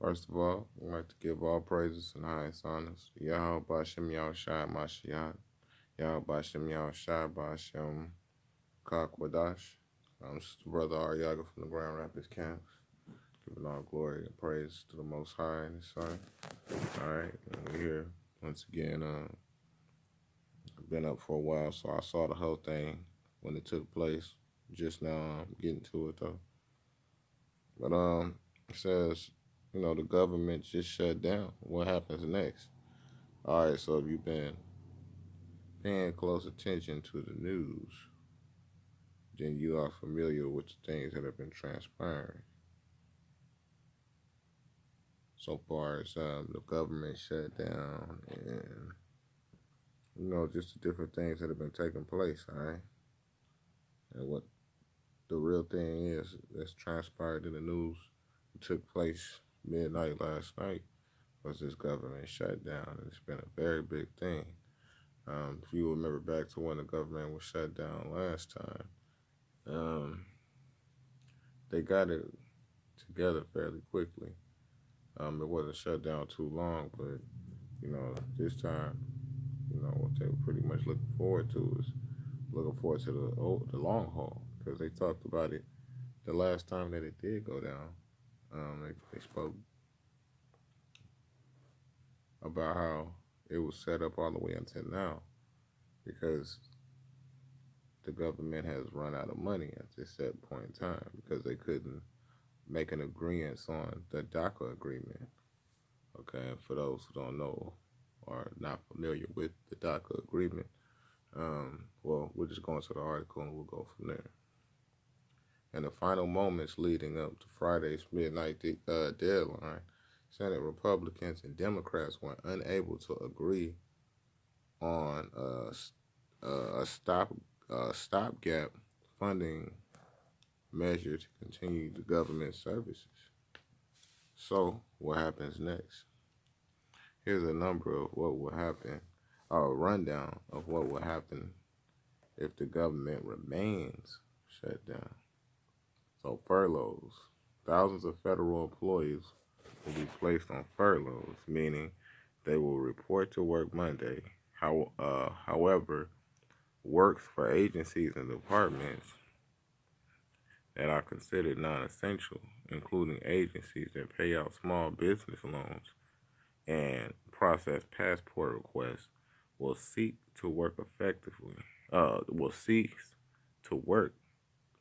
First of all, I'd like to give all praises and highest honors to Yahweh Bashem Yahushai Mashiach, Yahweh Bashem Yahushai Bashem Kakwadash. This is Brother Ariaga from the Grand Rapids camps, giving all glory and praise to the Most High and His Son. All right, and we're here once again. I've been up for a while, so I saw the whole thing when it took place. Just now, I'm getting to it though. But it says, the government just shut down. What happens next? All right, so if you've been paying close attention to the news, then you are familiar with the things that have been transpiring. So far as the government shut down and, just the different things that have been taking place, all right? And what the real thing is that's transpired in the news, it took place midnight last night, was this government shutdown. And it's been a very big thing. If you remember back to when the government was shut down last time, they got it together fairly quickly. It wasn't shut down too long, but, this time, what they were pretty much looking forward to the long haul, because they talked about it the last time that it did go down. They spoke about how it was set up all the way until now, because the government has run out of money at this set point in time because they couldn't make an agreement on the DACA agreement. Okay, and for those who don't know or not familiar with the DACA agreement, we'll just go into the article and we'll go from there. In the final moments leading up to Friday's midnight deadline, Senate Republicans and Democrats were unable to agree on a stopgap funding measure to continue the government services. So, what happens next? Here's a rundown of what will happen if the government remains shut down. So, furloughs. Thousands of federal employees will be placed on furloughs, meaning they will report to work Monday. However, works for agencies and departments that are considered non-essential, including agencies that pay out small business loans and process passport requests, will cease to work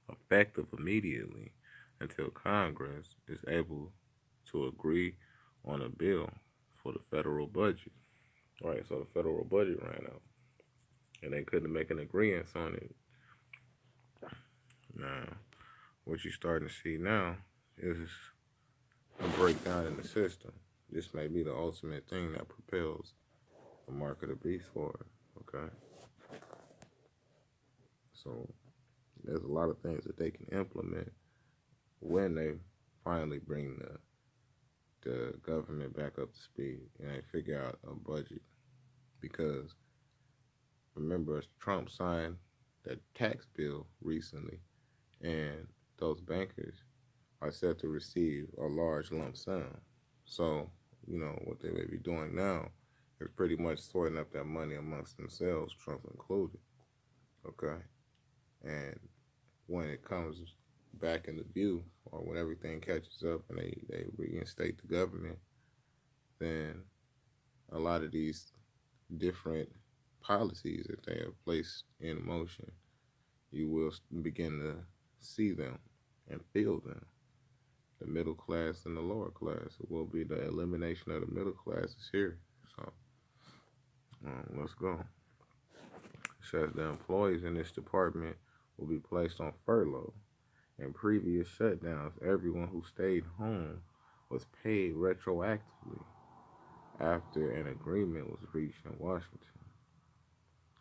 effective immediately until Congress is able to agree on a bill for the federal budget. All right, so the federal budget ran out, and they couldn't make an agreement on it. Now, what you're starting to see now is a breakdown in the system. This may be the ultimate thing that propels the mark of the beast forward, okay? So there's a lot of things that they can implement when they finally bring the government back up to speed and they figure out a budget. Because remember, Trump signed that tax bill recently, and those bankers are set to receive a large lump sum. So, what they may be doing now is pretty much sorting up that money amongst themselves, Trump included. Okay? And when it comes back into view, or when everything catches up and they reinstate the government, then a lot of these different policies that they have placed in motion, you will begin to see them and feel them. The middle class and the lower class. It will be the elimination of the middle classes here. So, let's go. It says the employees in this department will be placed on furlough. In previous shutdowns, everyone who stayed home was paid retroactively after an agreement was reached in Washington.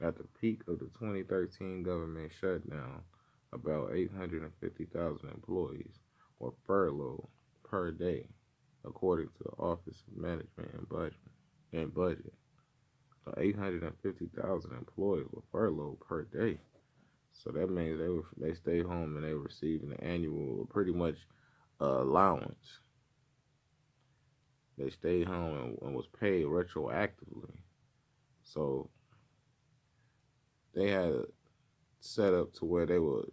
At the peak of the 2013 government shutdown, about 850,000 employees were furloughed per day, according to the Office of Management and Budget. So 850,000 employees were furloughed per day. So that means they stayed home and they were receiving an annual, pretty much, allowance. They stayed home and was paid retroactively. So they had it set up to where they would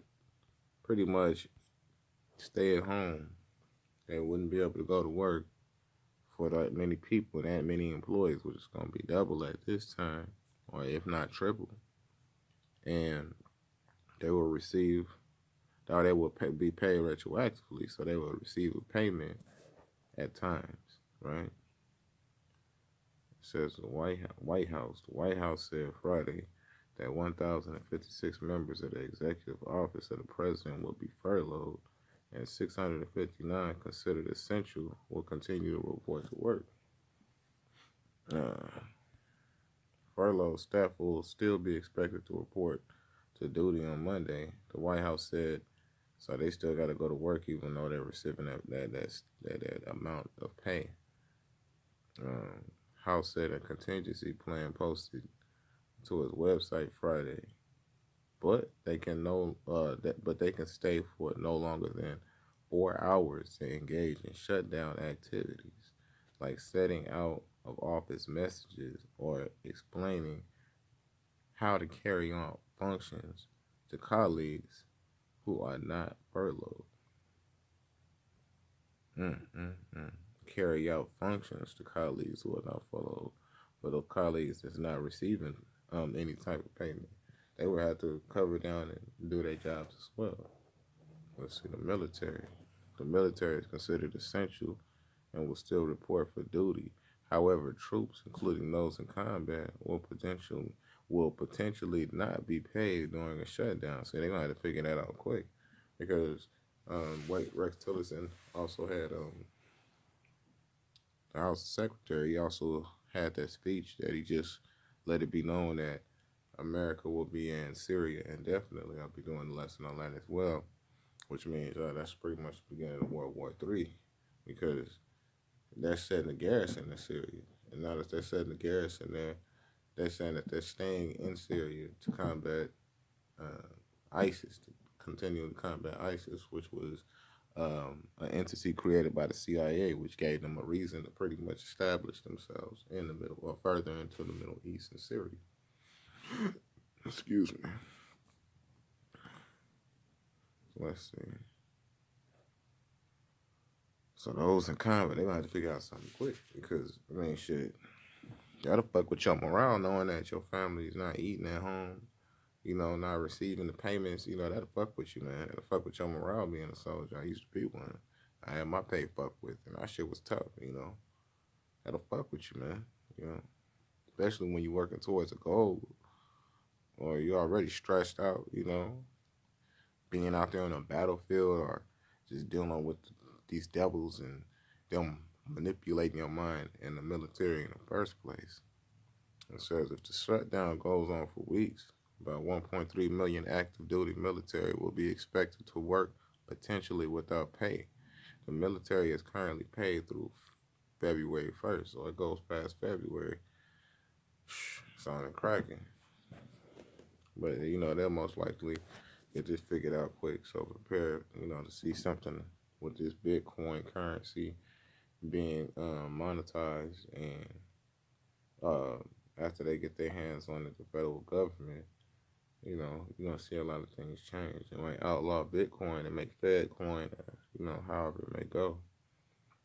pretty much stay at home. They wouldn't be able to go to work for that many people, that many employees, which is going to be double at this time, or if not triple. And they will receive, or they will be paid retroactively, so they will receive a payment at times, right? It says the White House. The White House said Friday that 1,056 members of the executive office of the president will be furloughed, and 659 considered essential will continue to report to work. Uh, Furloughed staff will still be expected to report to duty on Monday. The White House said, so they still got to go to work even though they're receiving that amount of pay. House said a contingency plan posted to its website Friday, but they can they can stay for no longer than 4 hours to engage in shutdown activities like setting out of office messages or explaining how to carry on functions to colleagues who are not furloughed. Carry out functions to colleagues who are not furloughed. For those colleagues that's not receiving any type of payment, they will have to cover down and do their jobs as well. Let's see, the military. The military is considered essential and will still report for duty. However, troops, including those in combat, will potentially not be paid during a shutdown. So they're gonna have to figure that out quick, because Rex Tillerson also had the House Secretary. He also had that speech that he just let it be known that America will be in Syria indefinitely. I'll be doing a lesson on that as well, which means that's pretty much the beginning of World War III, because they're setting a garrison in Syria. And now that they're setting a garrison there, they're saying that they're staying in Syria to combat ISIS, to continue to combat ISIS, which was an entity created by the CIA, which gave them a reason to pretty much establish themselves in the middle, or further into the Middle East and Syria. Excuse me. Let's see. So those in combat, they're gonna have to figure out something quick, because I mean, shit, that'll fuck with your morale knowing that your family is not eating at home, not receiving the payments. That'll fuck with you, man. That'll fuck with your morale being a soldier. I used to be one. I had my pay fucked with, and that shit was tough. That'll fuck with you, man. Especially when you're working towards a goal, or you're already stressed out, being out there on a battlefield, or just dealing with these devils and them manipulating your mind in the military in the first place. It says if the shutdown goes on for weeks, about 1.3 million active duty military will be expected to work potentially without pay. The military is currently paid through February 1st, so it goes past February. Sounding cracking. But, they'll most likely get this figured out quick. So prepare, to see something with this Bitcoin currency being monetized, and after they get their hands on it, the federal government, you're going to see a lot of things change. They might outlaw Bitcoin and make Fedcoin, however it may go.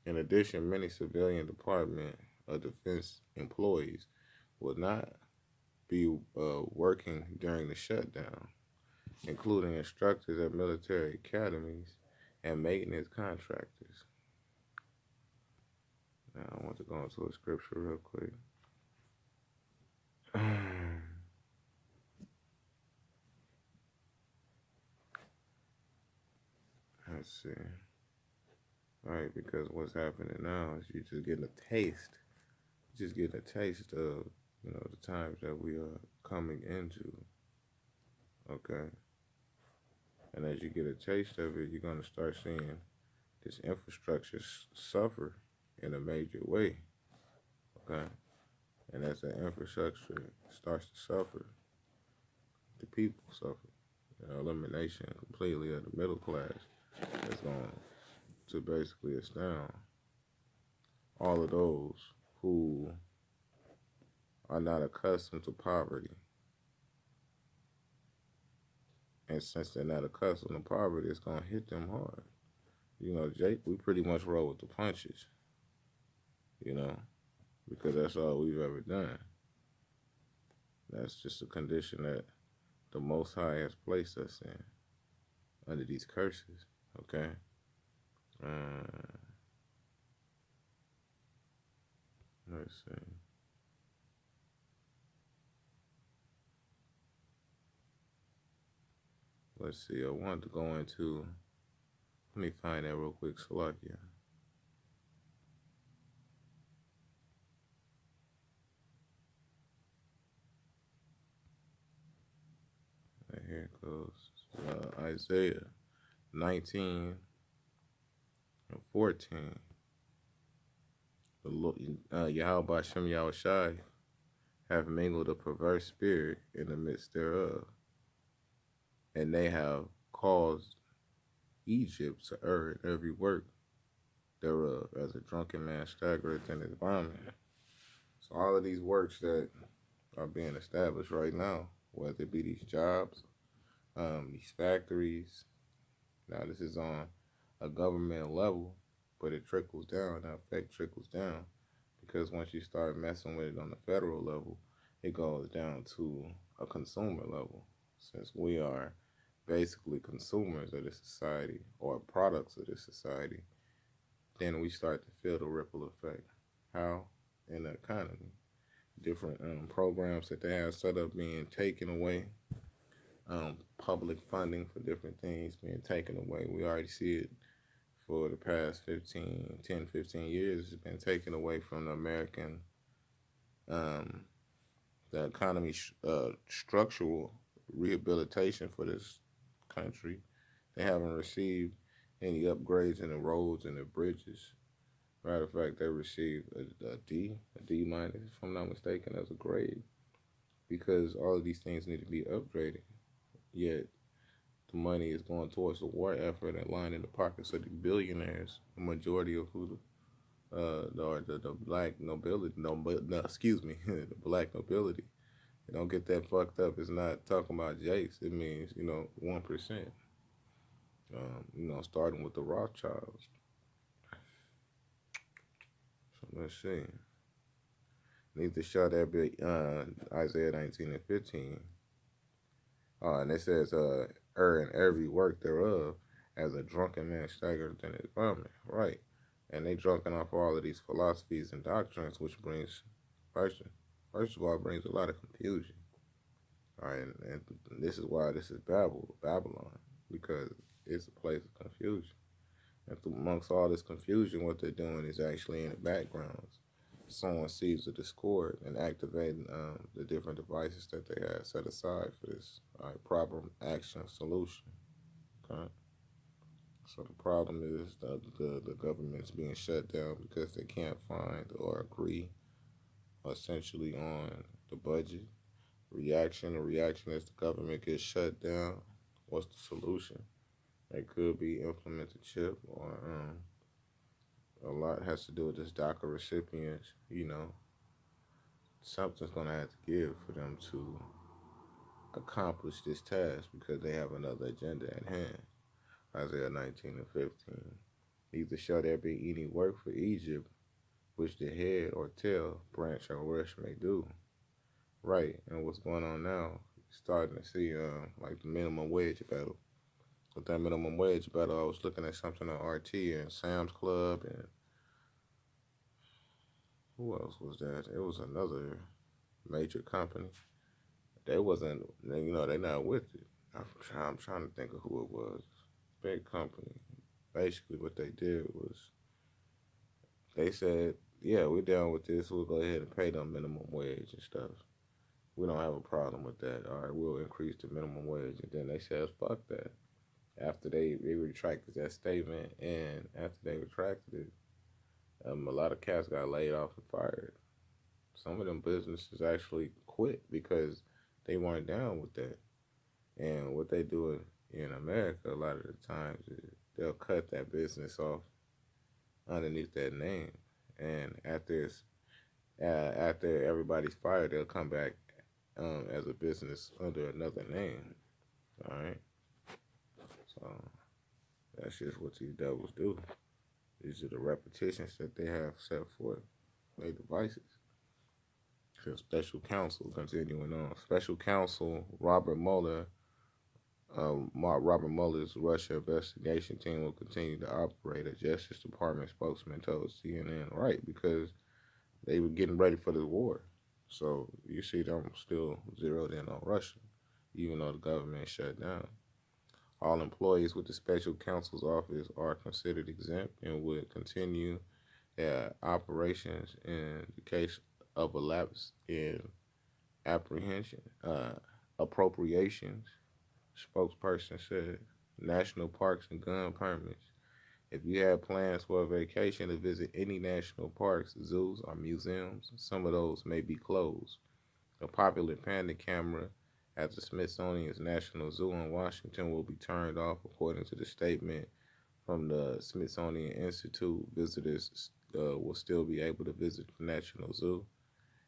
In addition, many civilian Department of Defense employees will not be working during the shutdown, including instructors at military academies and maintenance contractors. Now, I want to go into a scripture real quick. Let's see. All right, because what's happening now is you're just getting a taste. You're just getting a taste of, the times that we are coming into. Okay. And as you get a taste of it, you're going to start seeing this infrastructure suffer in a major way. Okay. And as the infrastructure starts to suffer, the people suffer. Elimination completely of the middle class is going to basically astound. all of those who are not accustomed to poverty. And since they're not accustomed to poverty, it's going to hit them hard. You know, Jake, we pretty much roll with the punches, you know, because that's all we've ever done. That's just a condition that the Most High has placed us in under these curses, okay? Uh, let's see. Let's see. I wanted to go into. Let me find that real quick. Salakia. Here it goes. Isaiah 19 and 14. The Lord, Yahweh Shem Yahushai have mingled a perverse spirit in the midst thereof, and they have caused Egypt to err in every work thereof, as a drunken man staggereth in his vomit. So all of these works that are being established right now, whether it be these jobs, these factories. Now this is on a government level, but it trickles down. The effect trickles down because once you start messing with it on the federal level, it goes down to a consumer level. Since we are basically consumers of this society or products of this society, then we start to feel the ripple effect. How? In the economy. Different programs that they have set up being taken away, public funding for different things being taken away. We already see it for the past 15 years. It's been taken away from the American, the economy, structural rehabilitation for this country. They haven't received any upgrades in the roads and the bridges. Matter of fact, they received a D minus, if I'm not mistaken, as a grade, because all of these things need to be upgraded. Yet the money is going towards the war effort and lining the pockets of the billionaires, the majority of who the black nobility, no, excuse me, the black nobility. You don't get that fucked up. It's not talking about Jakes. It means, 1%. Starting with the Rothschilds. So let's see. Need to show that bit, Isaiah 19 and 15. And it says, err in every work thereof, as a drunken man staggered in his vomit. Right. And they drunken off all of these philosophies and doctrines, which brings, first of all, brings a lot of confusion. All right, and this is why this is Babylon, because it's a place of confusion. And amongst all this confusion, what they're doing is actually in the backgrounds, sowing seeds of discord and activating the different devices that they have set aside for this problem, action, solution. Okay. So the problem is the government's being shut down because they can't find or agree essentially on the budget. The reaction is the government gets shut down. What's the solution? It could be implement a chip, or a lot has to do with this DACA recipients. Something's going to have to give for them to accomplish this task because they have another agenda at hand. Isaiah 19 and 15. Neither shall there be any work for Egypt, which the head or tail, branch or rush may do. Right, and what's going on now, starting to see like the minimum wage battle. With that minimum wage battle, I was looking at something on RT and Sam's Club, and who else was that? It was another major company. They wasn't, they're not with it. I'm trying to think of who it was. Big company. Basically, what they did was they said, yeah, we're down with this. We'll go ahead and pay them minimum wage and stuff. We don't have a problem with that. All right, we'll increase the minimum wage. And then they said, fuck that. After they retracted that statement, and after they retracted it, a lot of cats got laid off and fired. Some of them businesses actually quit because they weren't down with that. And what they do in America a lot of the times is they'll cut that business off underneath that name and after everybody's fired, they'll come back as a business under another name. All right, so that's just what these devils do. These are the repetitions that they have set forth, their devices. So special counsel continuing on. Special counsel Robert Mueller. Robert Mueller's Russia investigation team will continue to operate, a Justice Department spokesman told CNN. Right, because they were getting ready for the war. So you see them still zeroed in on Russia, even though the government shut down. All employees with the special counsel's office are considered exempt and would continue their operations in the case of a lapse in apprehension, appropriations, spokesperson said. National parks and gun permits. If you have plans for a vacation to visit any national parks, zoos, or museums, some of those may be closed. A popular panda camera at the Smithsonian's National Zoo in Washington will be turned off, according to the statement from the Smithsonian Institute. Visitors will still be able to visit the National Zoo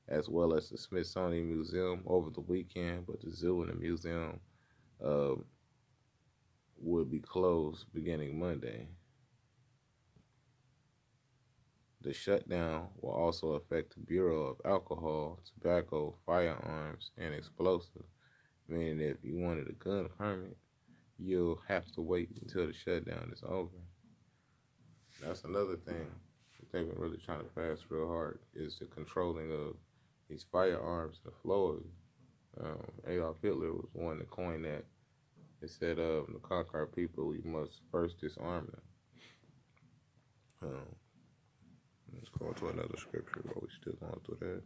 as well as the Smithsonian Museum over the weekend, but the zoo and the museum uh, would be closed beginning Monday. The shutdown will also affect the Bureau of Alcohol, Tobacco, Firearms, and Explosives, meaning if you wanted a gun permit, you'll have to wait until the shutdown is over. That's another thing that they've been really trying to pass real hard, is the controlling of these firearms, the flow of it. Adolf Hitler was one to coin that. It said, to conquer our people, we must first disarm them. Let's go to another scripture while we're still going through that.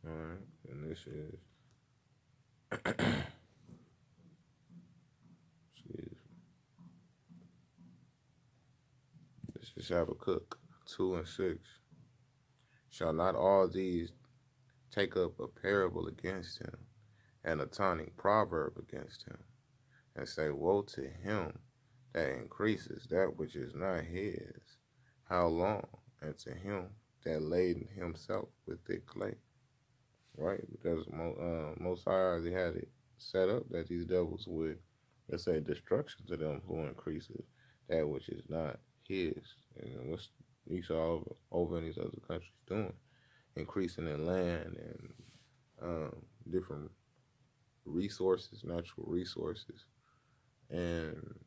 Alright, and this is this is Habakkuk 2 and 6. Shall not all these take up a parable against him, and a taunting proverb against him, and say, woe to him that increases that which is not his? How long? And to him that laden himself with thick clay. Right? Because Most High already had it set up that these devils would, let's say, destruction to them who increases that which is not his. And what's Esau over in these other countries doing? Increasing in land and different resources, natural resources, and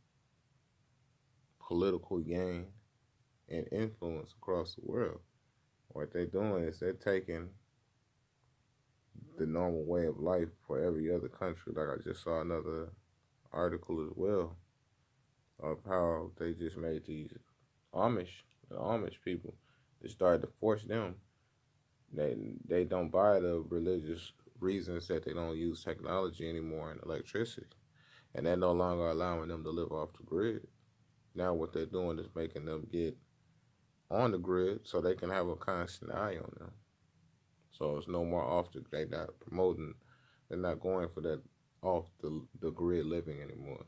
political gain and influence across the world. What they're doing is they're taking the normal way of life for every other country. Like I just saw another article as well of how they just made the Amish people, they started to force them. They don't buy the religious reasons that they don't use technology anymore and electricity. And they're no longer allowing them to live off the grid. Now what they're doing is making them get on the grid so they can have a constant eye on them. So it's no more off the, they're not promoting, they're not going for that off the grid living anymore,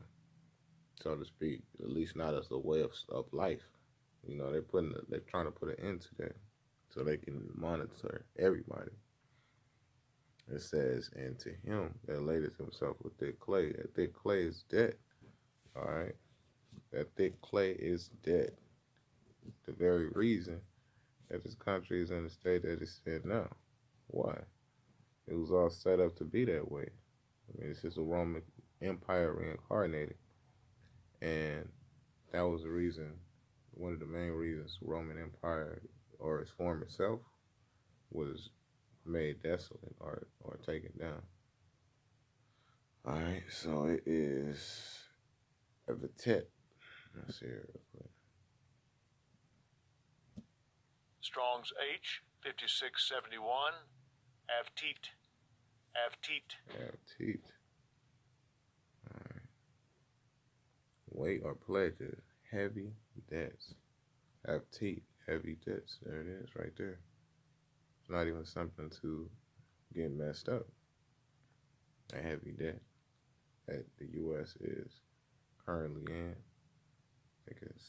so to speak, at least not as a way of life. You know, they're trying to put an end to that so they can monitor everybody. It says, and to him that ladeth himself with thick clay. That thick clay is dead. All right? That thick clay is dead. The very reason that this country is in the state that it's in now. Why? It was all set up to be that way. I mean, it's just a Roman Empire reincarnated. And that was the reason, one of the main reasons the Roman Empire, or its form itself, was made desolate or taken down. Alright, so it is a Vetet. Let's see here real quick. Strong's H, 5671, Avteet. Avteet. Alright. Weight or pledges, heavy debts. Avteet, heavy debts. There it is, right there. It's not even something to get messed up. A heavy debt that the U.S. is currently in. I think it's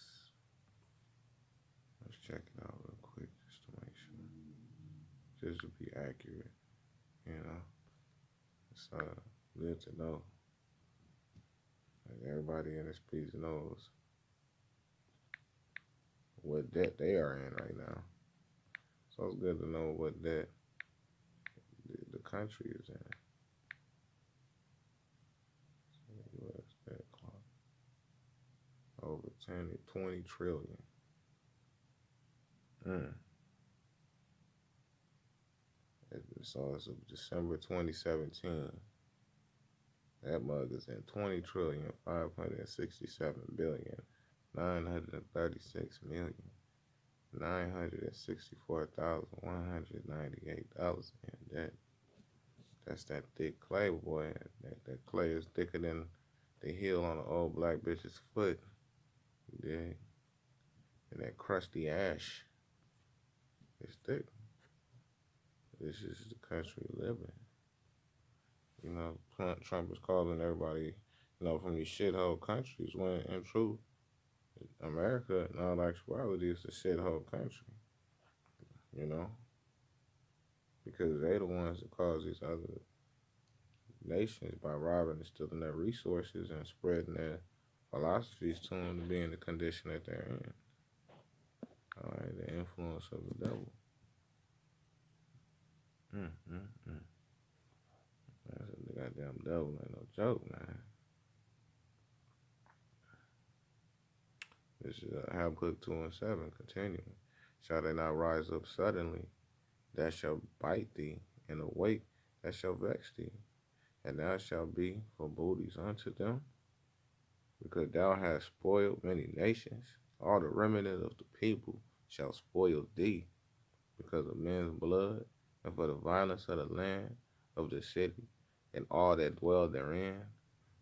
this will be accurate. You know, it's good to know. Like everybody in this piece knows what debt they are in right now. So it's good to know what debt the country is in. U.S. debt clock over 20 trillion. So it's December 2017. That mug is in 20,567,936,964,198 in debt. That's that thick clay, boy. That clay is thicker than the heel on an old black bitch's foot. You dig? And that crusty ash is thick. This is the country we live in. You know, Trump is calling everybody, from these shithole countries when, in truth, America, in all actuality, is a shithole country. You know? Because they the ones that cause these other nations by robbing and stealing their resources and spreading their philosophies to them to be in the condition that they're in. All right, the influence of the devil. That's the goddamn devil, ain't no joke, man. This is Habakkuk 2:7, continuing. Shall they not rise up suddenly, that shall bite thee, and awake, that shall vex thee, and thou shalt be for booties unto them? Because thou hast spoiled many nations, all the remnant of the people shall spoil thee, because of men's blood, and for the violence of the land, of the city, and all that dwell therein.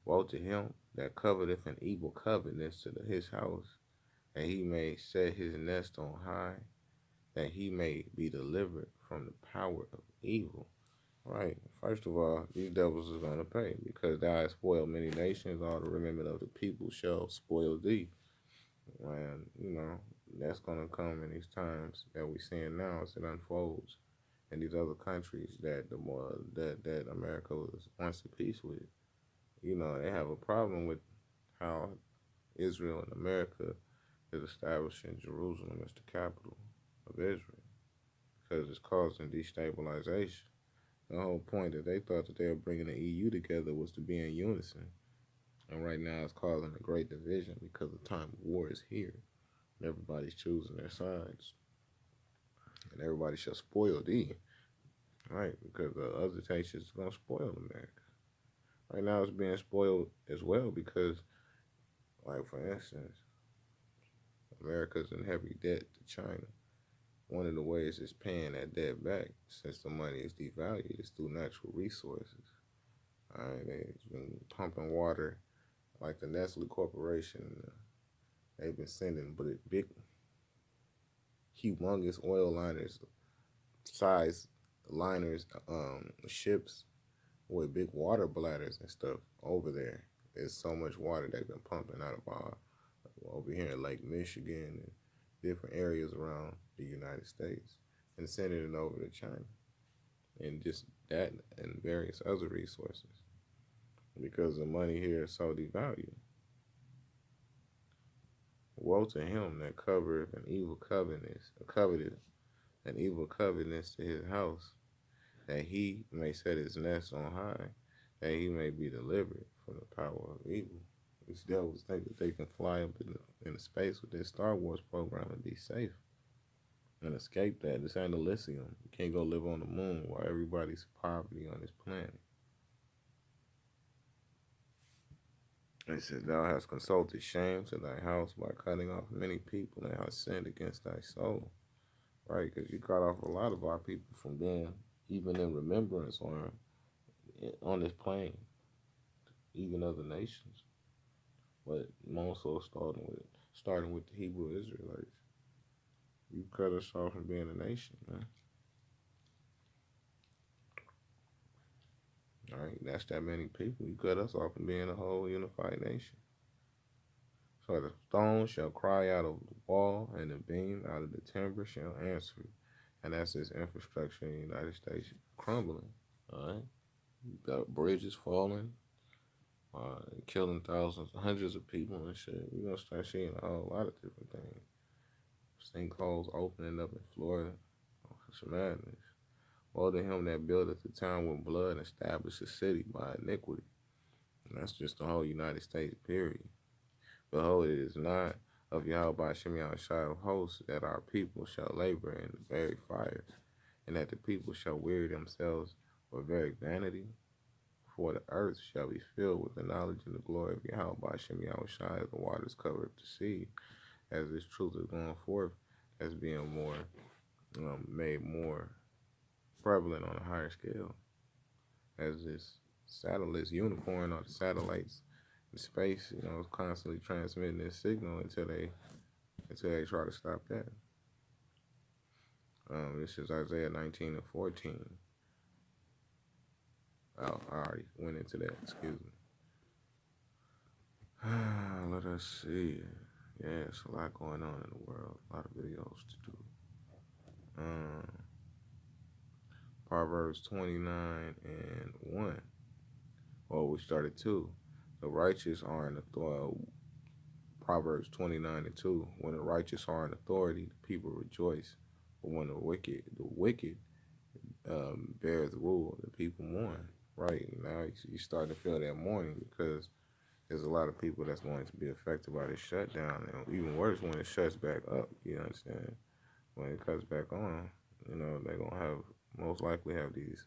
Woe to him that coveteth an evil covenant to his house, that he may set his nest on high, that he may be delivered from the power of evil. Right. First of all, these devils are going to pay, because thou hast spoiled many nations, all the remnant of the people shall spoil thee. And, that's going to come in these times that we're seeing now as it unfolds in these other countries that that America was once at peace with. They have a problem with how Israel and America is establishing Jerusalem as the capital of Israel, because it's causing destabilization. The whole point that they thought that they were bringing the EU together was to be in unison. And right now it's causing a great division because the time of war is here. And everybody's choosing their sides. And everybody shall spoil thee. Right? Because the other nations is going to spoil America. Right now it's being spoiled as well because, like for instance, America's in heavy debt to China. One of the ways it's paying that debt back, since the money is devalued, is through natural resources. All right, they've been pumping water, like the Nestle Corporation. They've been sending big, humongous oil liners, size liners, ships with big water bladders and stuff over there. There's so much water they've been pumping out of over here in Lake Michigan and different areas around the United States, and sending it over to China, and just that and various other resources, because the money here is so devalued. Woe to him that covereth an evil covenant to his house, that he may set his nest on high, that he may be delivered from the power of evil. These devils think that they can fly up into space with their Star Wars program and be safe and escape that. This ain't Elysium. You can't go live on the moon while everybody's in poverty on this planet. It says, thou hast consulted shame to thy house by cutting off many people, and hast sinned against thy soul. Right, because you cut off a lot of our people from being even in remembrance on this plane, even other nations. But more so starting with the Hebrew Israelites. You cut us off from being a nation, man. All right, that's that many people. You cut us off from being a whole unified nation. So the stone shall cry out of the wall, and the beam out of the timber shall answer, And that's this infrastructure in the United States crumbling. All right, got bridges falling, killing thousands, hundreds of people and shit. We're gonna start seeing a whole lot of different things. Sinkholes opening up in Florida. Oh, it's madness. Woe to him that buildeth the town with blood and established a city by iniquity. And that's just the whole United States, period. Behold, it is not of Yahweh Shem Shai of hosts that our people shall labor in the very fires, and that the people shall weary themselves with very vanity. For the earth shall be filled with the knowledge and the glory of Yahweh Shem Shai as the waters cover up the sea, as this truth is going forth, as being more made more prevalent on a higher scale, as this satellite unicorn or the satellites in space, is constantly transmitting this signal until they try to stop that. This is Isaiah 19:14. Oh, I already went into that. Excuse me. Let us see. Yeah, it's a lot going on in the world. A lot of videos to do. Proverbs 29:1. Well, we started 2. The righteous are in authority. Proverbs 29:2. When the righteous are in authority, the people rejoice. But when the wicked bears rule, the people mourn. Right now, you're starting to feel that mourning because there's a lot of people that's going to be affected by this shutdown, and even worse when it shuts back up. You understand? When it cuts back on, they're gonna most likely have these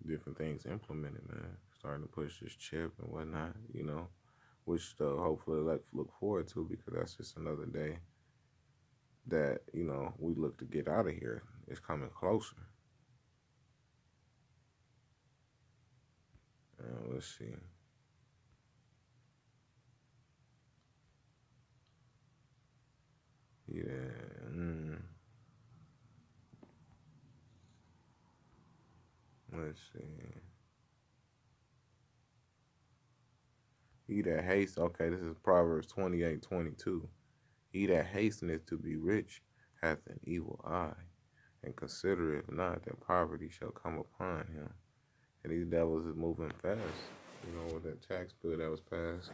different things implemented, man. Starting to push this chip and whatnot, which hopefully look forward to, because that's just another day that we look to get out of here. It's coming closer. Let's see. Yeah. Let's see. He that hastes. Okay, this is Proverbs 28:22. He that hasteneth to be rich hath an evil eye, and considereth not that poverty shall come upon him. And these devils is moving fast. With that tax bill that was passed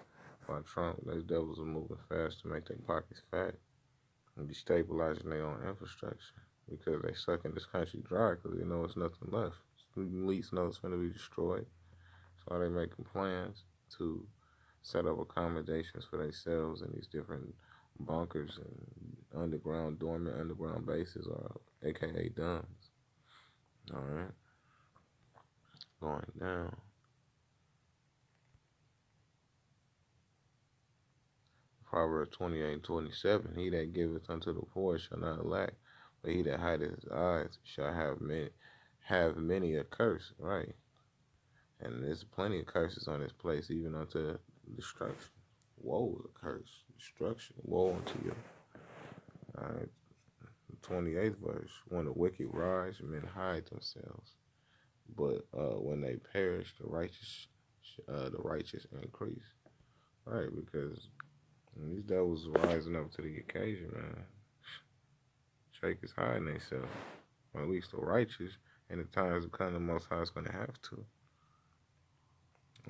by Trump, those devils are moving fast to make their pockets fat and destabilizing their own infrastructure, because they sucking this country dry because they know it's nothing left. Elites know it's going to be destroyed. So they making plans to set up accommodations for themselves in these different bunkers and dormant underground bases, or AKA dumbs. All right. Going down. Proverbs 28:27. He that giveth unto the poor shall not lack, but he that hideth his eyes shall have many a curse. Right. And there's plenty of curses on this place, even unto destruction. Woe is a curse. Destruction. Woe unto you. All right. 28th verse. When the wicked rise, men hide themselves, but when they perish, the righteous increase. Right, because these devils are rising up to the occasion, man. Shake is hiding themselves, or at least the righteous. And the times to come, the Most High is going to have to.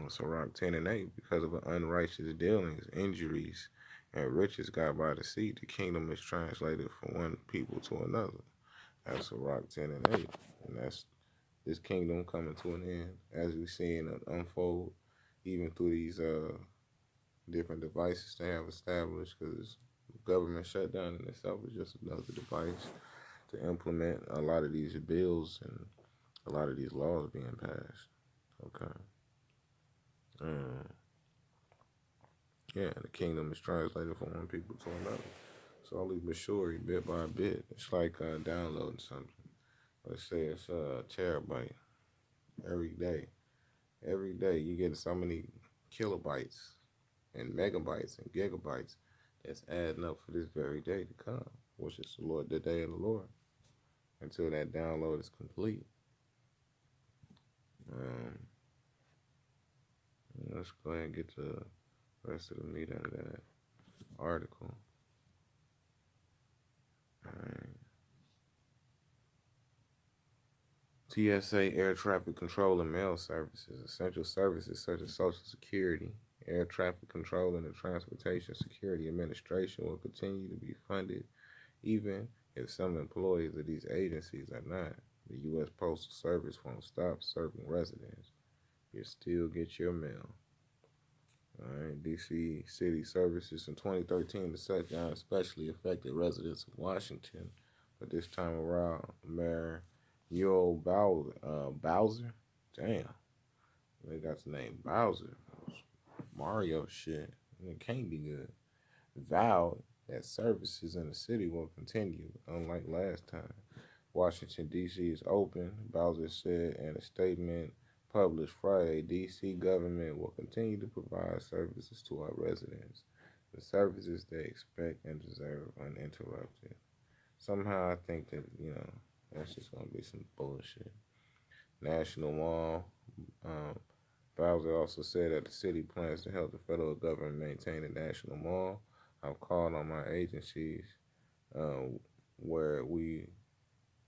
Sirach 10:8, because of unrighteous dealings, injuries, and riches got by the seed, the kingdom is translated from one people to another. That's Sirach 10:8, and that's this kingdom coming to an end, as we're seeing it unfold, even through these different devices they have established, because government shutdown in itself is just another device to implement a lot of these bills and a lot of these laws being passed. Okay. Yeah, the kingdom is translated from one people to another. Slowly but surely, bit by bit. It's like downloading something. Let's say it's a terabyte every day. Every day you get so many kilobytes and megabytes and gigabytes that's adding up for this very day to come, which is the day of the Lord, until that download is complete. Let's go ahead and get the rest of the meat out of that article. All right. TSA, air traffic control and mail services. Essential services such as Social Security, air traffic control, and the Transportation Security Administration will continue to be funded even if some employees of these agencies are not. The U.S. Postal Service won't stop serving residents. You still get your mail. All right, D.C. City Services in 2013, the shutdown especially affected residents of Washington, but this time around, Mayor Bowser, damn, they got the name Bowser, Mario shit, it can't be good, vowed that services in the city will continue, unlike last time. Washington, D.C. is open, Bowser said in a statement published Friday. D.C. government will continue to provide services to our residents, the services they expect and deserve uninterrupted. Somehow I think that, that's just going to be some bullshit. National Mall. Bowser also said that the city plans to help the federal government maintain the National Mall. I've called on my agencies where we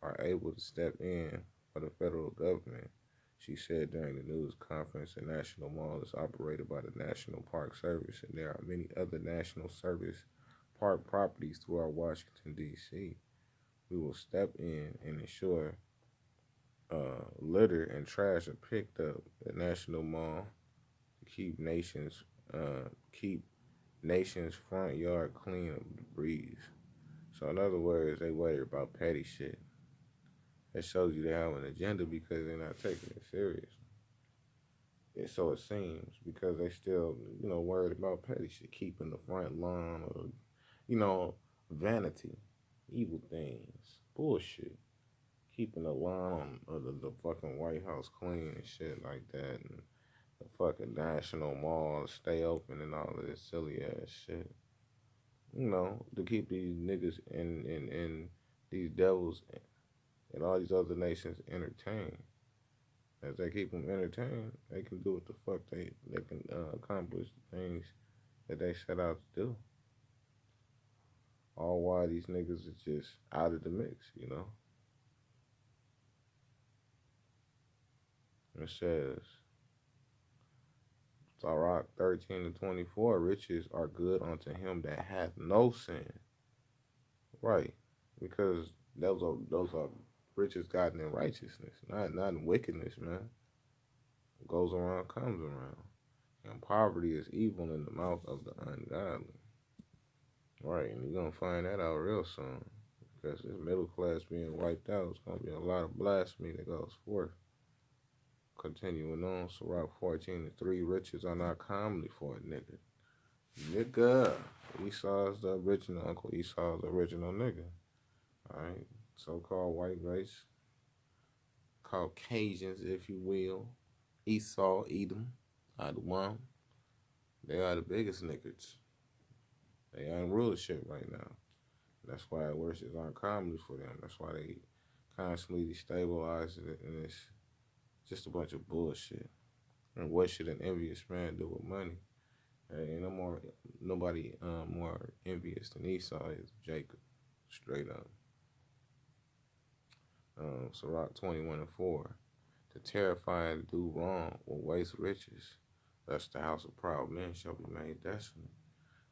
are able to step in for the federal government. She said during the news conference, the National Mall is operated by the National Park Service, and there are many other National Service park properties throughout Washington, D.C. We will step in and ensure litter and trash are picked up at National Mall to keep nation's front yard clean of debris. So in other words, they worry about petty shit. That shows you they have an agenda because they're not taking it serious. And so it seems because they still, worried about petty shit, keeping the front lawn or, vanity, evil things, bullshit. Keeping the lawn of the fucking White House clean and shit like that, and the fucking National Mall stay open and all of this silly ass shit. To keep these niggas and these devils and all these other nations entertained. As they keep them entertained, they can do what the fuck they can accomplish the things that they set out to do. All while these niggas is just out of the mix. It says, Sirach 13-24, riches are good unto him that hath no sin. Right. Because those are riches gotten in righteousness, not in wickedness, man. What goes around comes around. And poverty is evil in the mouth of the ungodly. Right, and you're gonna find that out real soon. Because this middle class being wiped out, it's gonna be a lot of blasphemy that goes forth. Continuing on, Sirach 14-3, riches are not commonly for a nigga. Nigga. Esau's the original, Uncle Esau's the original nigga. Alright, so-called white race, Caucasians, if you will, Esau, Edom, Adwan, they are the biggest niggas. They are in rulership right now. That's why riches aren't commonly for them. That's why they constantly destabilize it, and it's just a bunch of bullshit. And what should an envious man do with money? Ain't nobody more envious than Esau is Jacob, straight up. Sirach 21-4, to terrify and do wrong will waste riches. Thus the house of proud men shall be made desolate.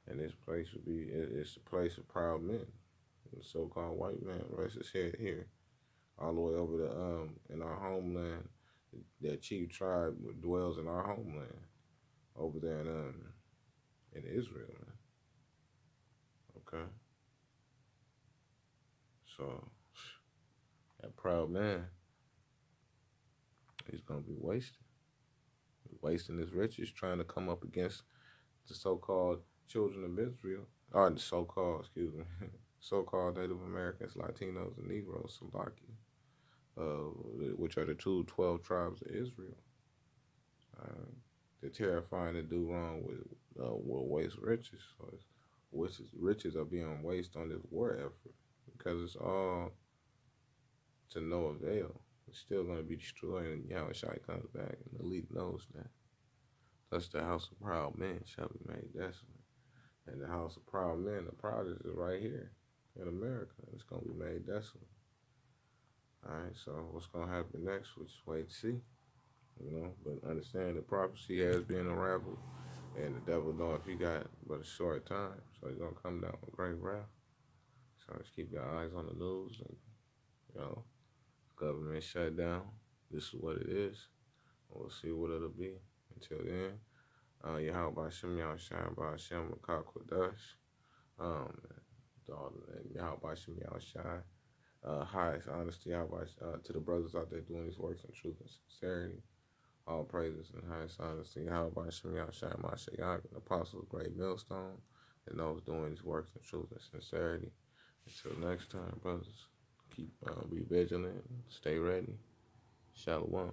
And this place will be, it's the place of proud men. The so-called white man rests his head here. All the way over to, in our homeland, that chief tribe dwells in our homeland. Over there in Israel, man. Okay? So, that proud man, he's going to be wasted. Wasting his riches trying to come up against the so-called children of Israel, or the so-called Native Americans, Latinos, and Negroes, which are the 12 tribes of Israel. They're terrifying to do wrong will waste riches. So riches are being wasted on this war effort because it's all to no avail. It's still going to be destroyed, and Yahushua comes back, and the elite knows that. Thus the house of proud men shall be made desolate. And the house of proud men, the proudest is right here in America. It's going to be made desolate. Alright, so what's gonna happen next? We'll just wait to see. But understand the prophecy has been unraveled, and the devil know if he got but a short time, so he's gonna come down with great wrath. So just keep your eyes on the news, and you know, government shutdown. This is what it is. We'll see what it'll be. Until then, Yahweh Shem Yahshua by Hashem Makakwadash. Yahweh Shem Yahshua. Highest honesty, to the brothers out there doing these works in truth and sincerity. All praises and highest honesty. Yahweh Shem Yahshua Mashiach, an apostles, great millstone, and those doing these works in truth and sincerity. Until next time, brothers, keep be vigilant, stay ready. Shalom.